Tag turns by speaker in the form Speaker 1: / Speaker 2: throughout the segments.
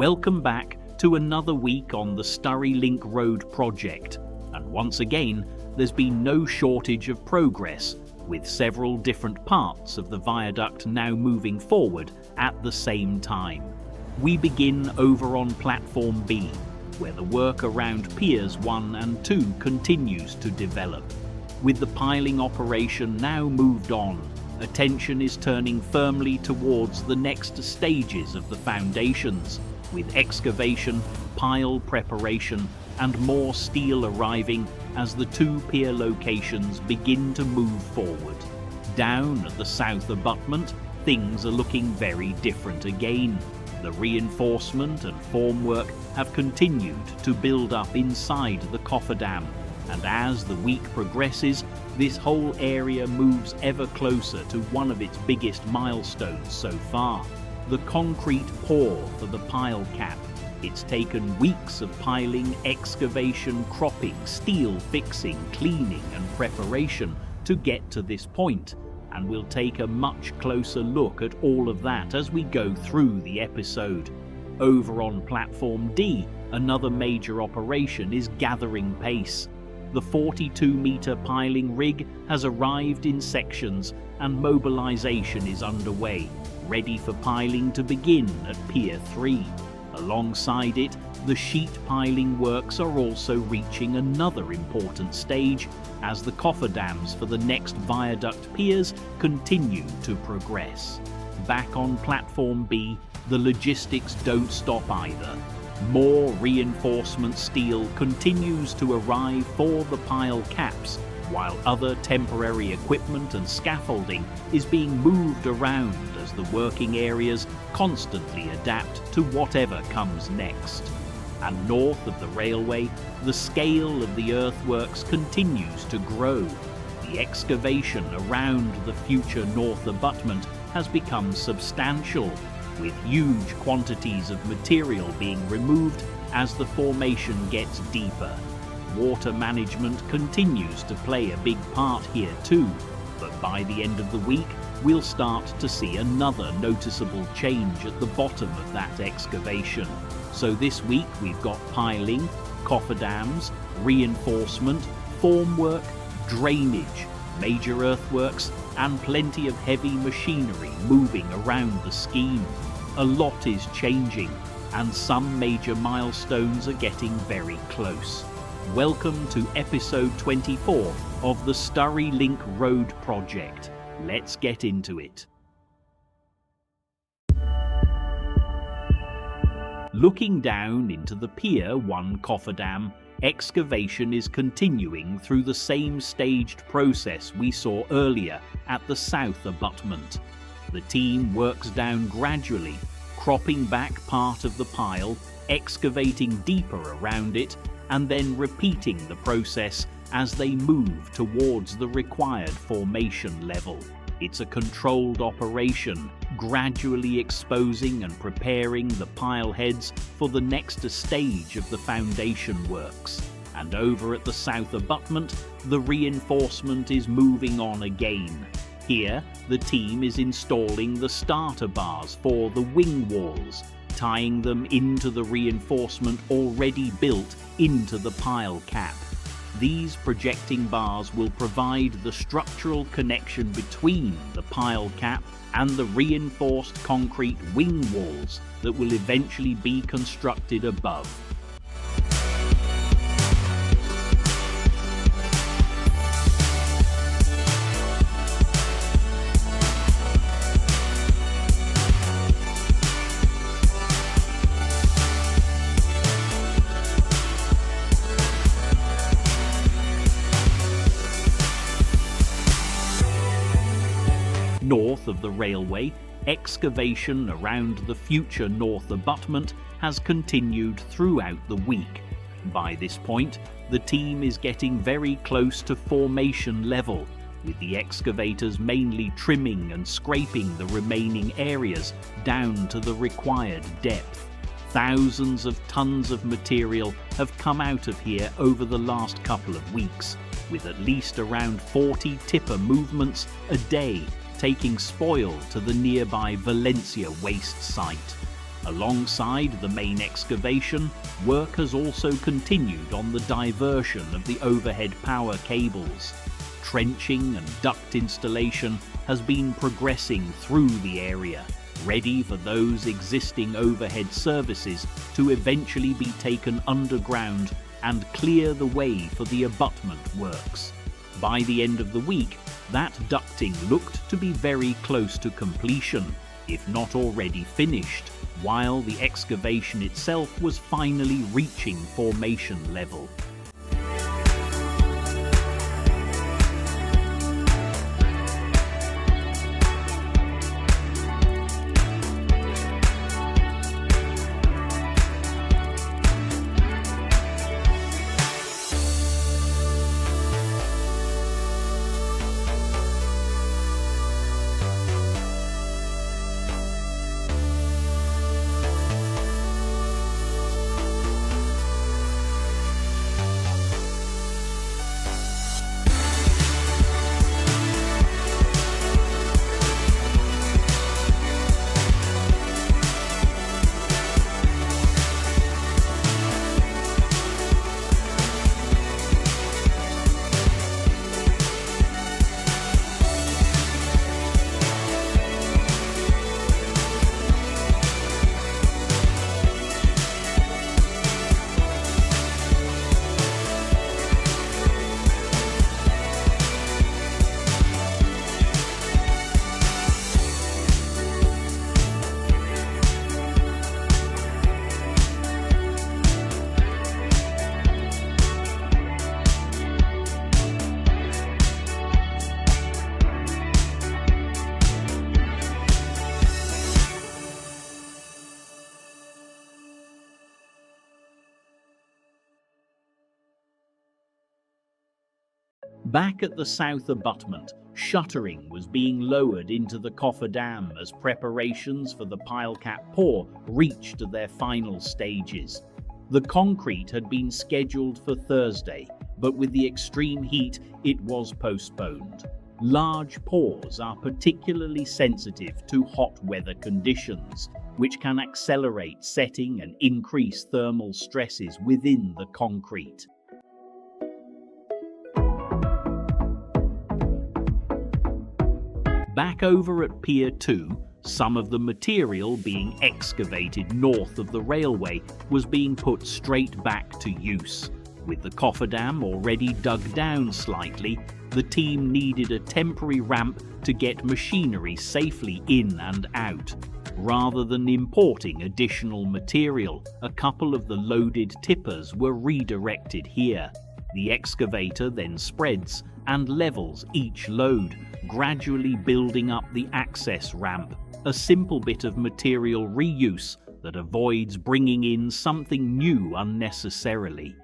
Speaker 1: Welcome back to another week on the Sturry Link Road project, and once again there's been no shortage of progress, with several different parts of the viaduct now moving forward at the same time. We begin over on Platform B, where the work around Piers 1 and 2 continues to develop. With the piling operation now moved on, attention is turning firmly towards the next stages of the foundations, with excavation, pile preparation, and more steel arriving as the two pier locations begin to move forward. Down at the south abutment, things are looking very different again. The reinforcement and formwork have continued to build up inside the cofferdam, and as the week progresses, this whole area moves ever closer to one of its biggest milestones so far, the concrete pour for the pile cap. It's taken weeks of piling, excavation, cropping, steel fixing, cleaning and preparation to get to this point, and we'll take a much closer look at all of that as we go through the episode. Over on Platform D, another major operation is gathering pace. The 42-metre piling rig has arrived in sections and mobilisation is underway, ready for piling to begin at Pier 3. Alongside it, the sheet piling works are also reaching another important stage as the cofferdams for the next viaduct piers continue to progress. Back on Platform B, the logistics don't stop either. More reinforcement steel continues to arrive for the pile caps, while other temporary equipment and scaffolding is being moved around as the working areas constantly adapt to whatever comes next. And north of the railway, the scale of the earthworks continues to grow. The excavation around the future north abutment has become substantial, with huge quantities of material being removed as the formation gets deeper. Water management continues to play a big part here too, but by the end of the week we'll start to see another noticeable change at the bottom of that excavation. So this week we've got piling, cofferdams, reinforcement, formwork, drainage, major earthworks and plenty of heavy machinery moving around the scheme. A lot is changing and some major milestones are getting very close. Welcome to episode 24 of the Sturry Link Road project. Let's get into it. Looking down into the Pier 1 cofferdam, excavation is continuing through the same staged process we saw earlier at the south abutment. The team works down gradually, cropping back part of the pile, excavating deeper around it, and then repeating the process as they move towards the required formation level. It's a controlled operation, gradually exposing and preparing the pile heads for the next stage of the foundation works. And over at the south abutment, the reinforcement is moving on again. Here, the team is installing the starter bars for the wing walls, tying them into the reinforcement already built into the pile cap. These projecting bars will provide the structural connection between the pile cap and the reinforced concrete wing walls that will eventually be constructed above. North of the railway, excavation around the future north abutment has continued throughout the week. By this point, the team is getting very close to formation level, with the excavators mainly trimming and scraping the remaining areas down to the required depth. Thousands of tons of material have come out of here over the last couple of weeks, with at least around 40 tipper movements a day taking spoil to the nearby Valencia waste site. Alongside the main excavation, work has also continued on the diversion of the overhead power cables. Trenching and duct installation has been progressing through the area, ready for those existing overhead services to eventually be taken underground and clear the way for the abutment works. By the end of the week, that ducting looked to be very close to completion, if not already finished, while the excavation itself was finally reaching formation level. Back at the south abutment, shuttering was being lowered into the cofferdam as preparations for the pile cap pour reached their final stages. The concrete had been scheduled for Thursday, but with the extreme heat, it was postponed. Large pours are particularly sensitive to hot weather conditions, which can accelerate setting and increase thermal stresses within the concrete. Back over at Pier 2, some of the material being excavated north of the railway was being put straight back to use. With the cofferdam already dug down slightly, the team needed a temporary ramp to get machinery safely in and out. Rather than importing additional material, a couple of the loaded tippers were redirected here. The excavator then spreads and levels each load, gradually building up the access ramp, a simple bit of material reuse that avoids bringing in something new unnecessarily.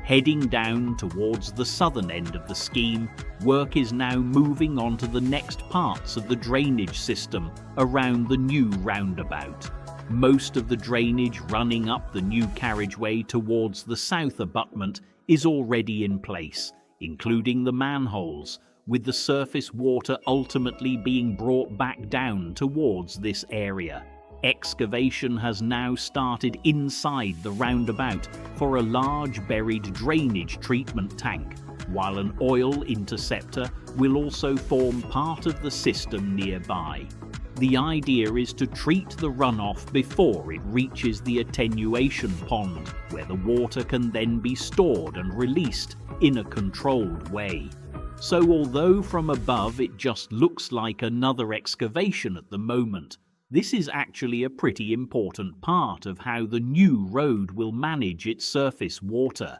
Speaker 1: Heading down towards the southern end of the scheme, work is now moving on to the next parts of the drainage system around the new roundabout. Most of the drainage running up the new carriageway towards the south abutment is already in place, including the manholes, with the surface water ultimately being brought back down towards this area. Excavation has now started inside the roundabout for a large buried drainage treatment tank, while an oil interceptor will also form part of the system nearby. The idea is to treat the runoff before it reaches the attenuation pond, where the water can then be stored and released in a controlled way. So although from above it just looks like another excavation at the moment, this is actually a pretty important part of how the new road will manage its surface water.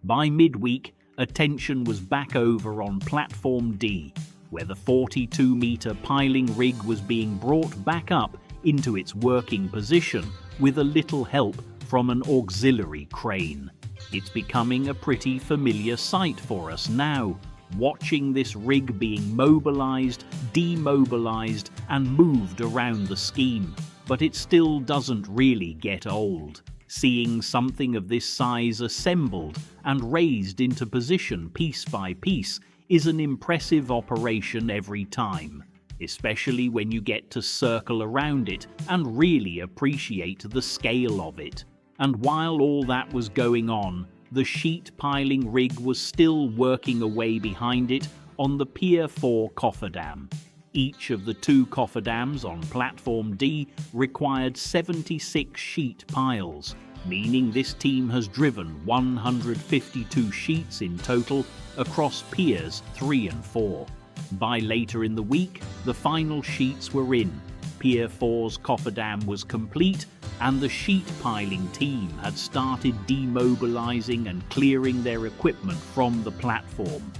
Speaker 1: By midweek, attention was back over on Platform D, where the 42-metre piling rig was being brought back up into its working position with a little help from an auxiliary crane. It's becoming a pretty familiar sight for us now, watching this rig being mobilised, demobilised and moved around the scheme. But it still doesn't really get old. Seeing something of this size assembled and raised into position piece by piece is an impressive operation every time, especially when you get to circle around it and really appreciate the scale of it. And while all that was going on, the sheet piling rig was still working away behind it on the Pier 4 cofferdam. Each of the 2 cofferdams on platform D required 76 sheet piles, meaning this team has driven 152 sheets in total across Piers 3 and 4. By later in the week, the final sheets were in. Pier 4's cofferdam was complete, and the sheet piling team had started demobilising and clearing their equipment from the platform.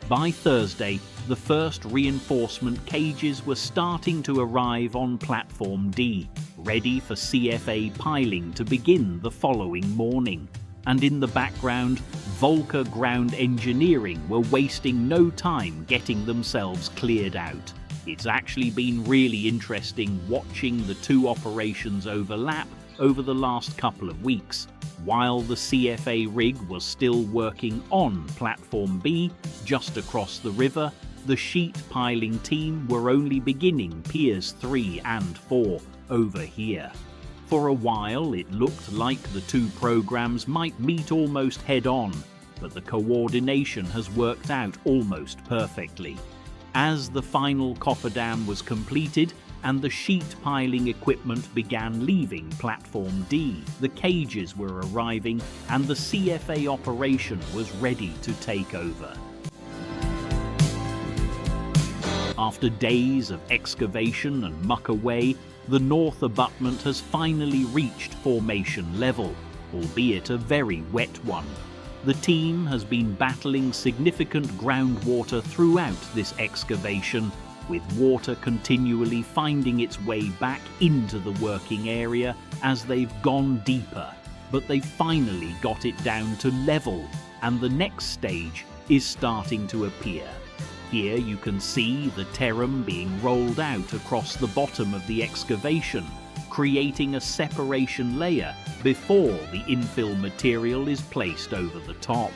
Speaker 1: By Thursday, the first reinforcement cages were starting to arrive on platform D, ready for CFA piling to begin the following morning. And in the background, Volker Ground Engineering were wasting no time getting themselves cleared out. It's actually been really interesting watching the 2 operations overlap over the last couple of weeks. While the CFA rig was still working on platform B, just across the river, the sheet piling team were only beginning Piers 3 and 4 over here. For a while it looked like the 2 programs might meet almost head-on, but the coordination has worked out almost perfectly. As the final cofferdam was completed, and the sheet piling equipment began leaving platform D, the cages were arriving and the CFA operation was ready to take over. After days of excavation and muck away, the north abutment has finally reached formation level, albeit a very wet one. The team has been battling significant groundwater throughout this excavation, with water continually finding its way back into the working area as they've gone deeper. But they've finally got it down to level, and the next stage is starting to appear. Here you can see the terram being rolled out across the bottom of the excavation, creating a separation layer before the infill material is placed over the top.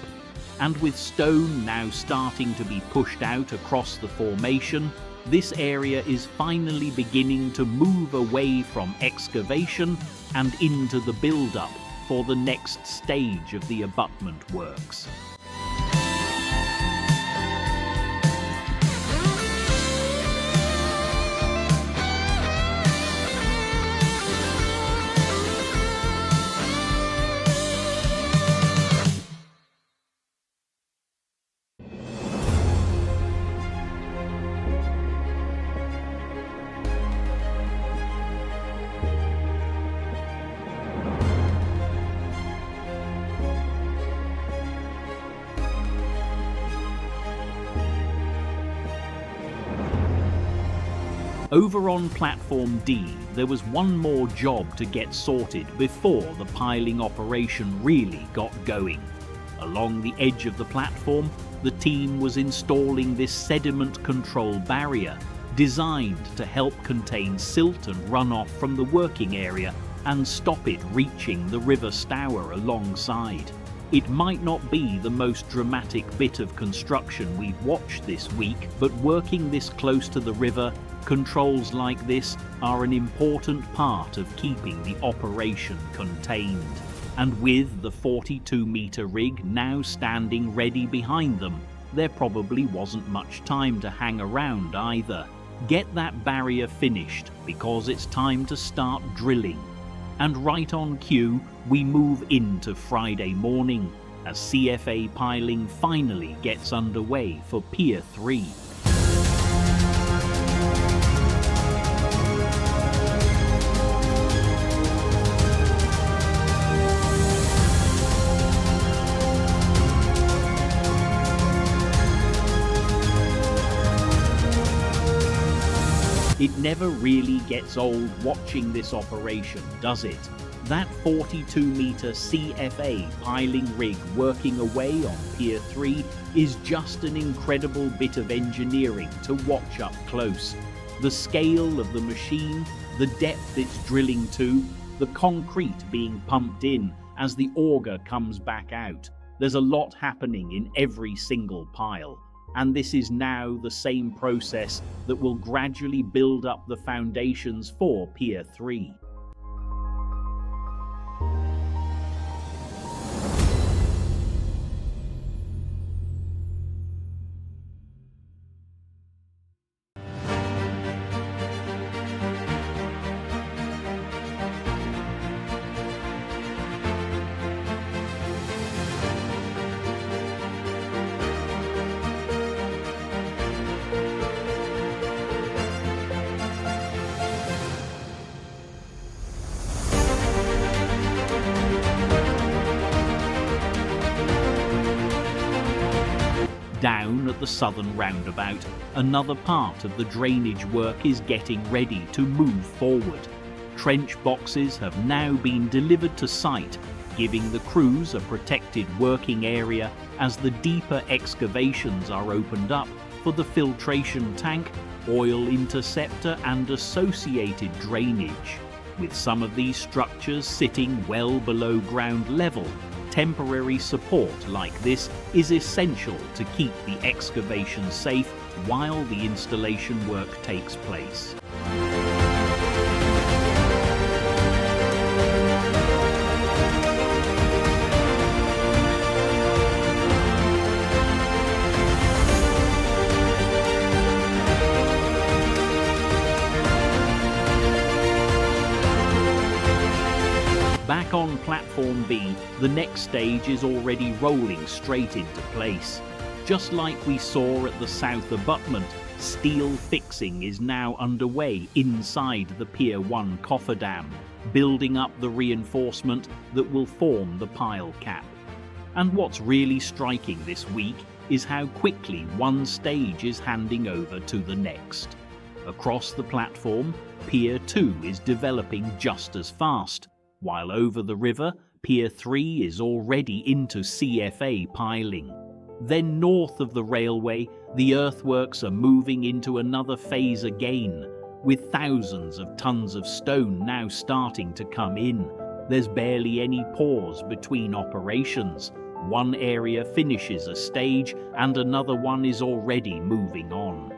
Speaker 1: And with stone now starting to be pushed out across the formation, this area is finally beginning to move away from excavation and into the build-up for the next stage of the abutment works. Over on platform D, there was one more job to get sorted before the piling operation really got going. Along the edge of the platform, the team was installing this sediment control barrier, designed to help contain silt and runoff from the working area and stop it reaching the River Stour alongside. It might not be the most dramatic bit of construction we've watched this week, but working this close to the river, controls like this are an important part of keeping the operation contained. And with the 42-metre rig now standing ready behind them, there probably wasn't much time to hang around either. Get that barrier finished because it's time to start drilling. And right on cue, we move into Friday morning as CFA piling finally gets underway for Pier 3. It never really gets old watching this operation, does it? That 42-metre CFA piling rig working away on Pier 3 is just an incredible bit of engineering to watch up close. The scale of the machine, the depth it's drilling to, the concrete being pumped in as the auger comes back out. There's a lot happening in every single pile. And this is now the same process that will gradually build up the foundations for Pier 3. Down at the southern roundabout, another part of the drainage work is getting ready to move forward. Trench boxes have now been delivered to site, giving the crews a protected working area as the deeper excavations are opened up for the filtration tank, oil interceptor and associated drainage. With some of these structures sitting well below ground level, temporary support like this is essential to keep the excavation safe while the installation work takes place. Back on Platform B, the next stage is already rolling straight into place. Just like we saw at the south abutment, steel fixing is now underway inside the Pier 1 cofferdam, building up the reinforcement that will form the pile cap. And what's really striking this week is how quickly one stage is handing over to the next. Across the platform, Pier 2 is developing just as fast, while over the river, Pier 3 is already into CFA piling. Then north of the railway, the earthworks are moving into another phase again, with thousands of tons of stone now starting to come in. There's barely any pause between operations. One area finishes a stage and another one is already moving on.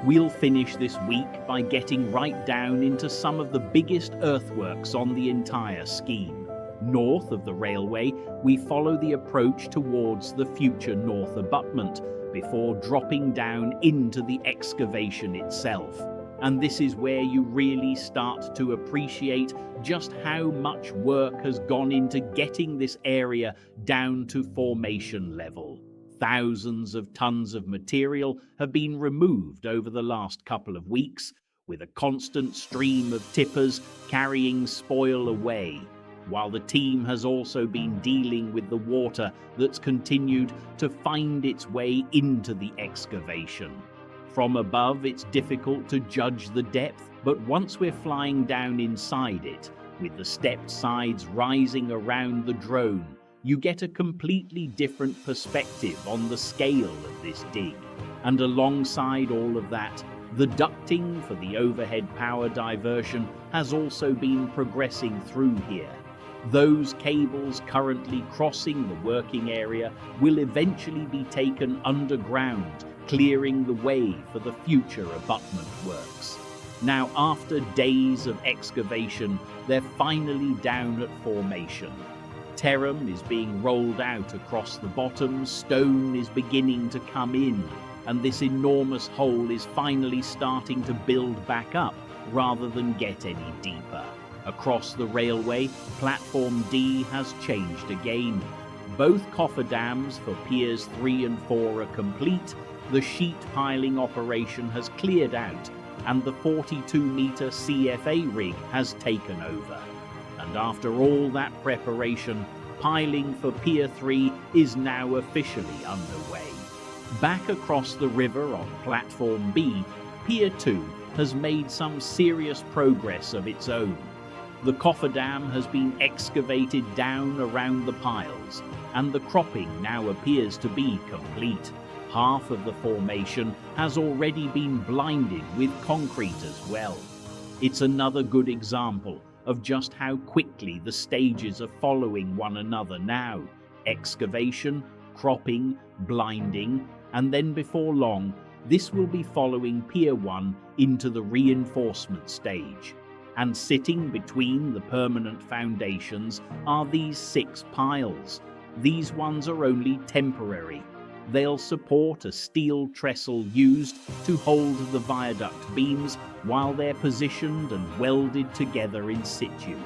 Speaker 1: We'll finish this week by getting right down into some of the biggest earthworks on the entire scheme. North of the railway, we follow the approach towards the future north abutment before dropping down into the excavation itself. And this is where you really start to appreciate just how much work has gone into getting this area down to formation level. Thousands of tons of material have been removed over the last couple of weeks, with a constant stream of tippers carrying spoil away. while the team has also been dealing with the water that's continued to find its way into the excavation. From above, it's difficult to judge the depth, but once we're flying down inside it, with the stepped sides rising around the drone, you get a completely different perspective on the scale of this dig. And alongside all of that, the ducting for the overhead power diversion has also been progressing through here. Those cables currently crossing the working area will eventually be taken underground, clearing the way for the future abutment works. Now, after days of excavation, they're finally down at formation. Terram is being rolled out across the bottom, stone is beginning to come in, and this enormous hole is finally starting to build back up rather than get any deeper. Across the railway, Platform D has changed again. Both cofferdams for Piers 3 and 4 are complete, the sheet piling operation has cleared out, and the 42-metre CFA rig has taken over. And after all that preparation, piling for Pier 3 is now officially underway. Back across the river on Platform B, Pier 2 has made some serious progress of its own. The cofferdam has been excavated down around the piles, and the cropping now appears to be complete. Half of the formation has already been blinded with concrete as well. It's another good example of just how quickly the stages are following one another now. Excavation, cropping, blinding, and then before long, this will be following Pier 1 into the reinforcement stage. And sitting between the permanent foundations are these 6 piles. These ones are only temporary. They'll support a steel trestle used to hold the viaduct beams while they're positioned and welded together in situ.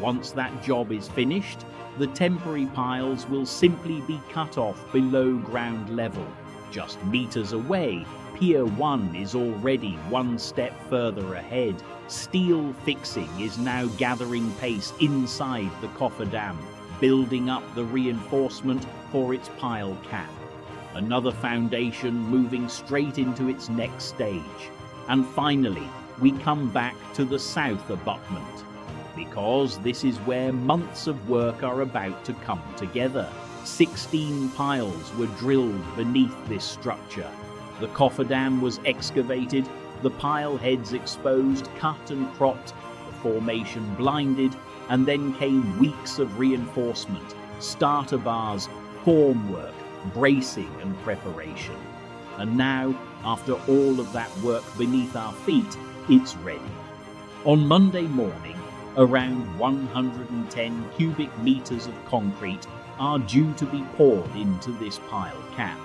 Speaker 1: Once that job is finished, the temporary piles will simply be cut off below ground level. Just meters away, Pier 1 is already one step further ahead. Steel fixing is now gathering pace inside the cofferdam, building up the reinforcement for its pile cap. Another foundation moving straight into its next stage. And finally, we come back to the south abutment, because this is where months of work are about to come together. 16 piles were drilled beneath this structure. The cofferdam was excavated, the pile heads exposed, cut and cropped, the formation blinded, and then came weeks of reinforcement, starter bars, formwork, bracing and preparation. And now, after all of that work beneath our feet, it's ready. On Monday morning, around 110 cubic meters of concrete are due to be poured into this pile cap.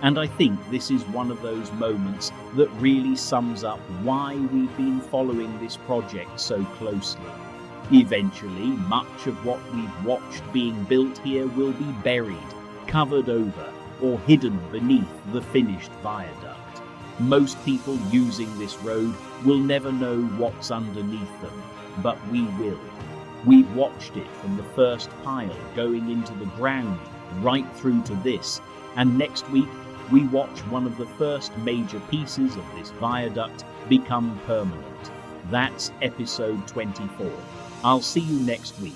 Speaker 1: And I think this is one of those moments that really sums up why we've been following this project so closely. Eventually, much of what we've watched being built here will be buried, covered over, or hidden beneath the finished viaduct. Most people using this road will never know what's underneath them, but we will. We've watched it from the first pile going into the ground right through to this, and next week we watch one of the first major pieces of this viaduct become permanent. That's episode 24. I'll see you next week.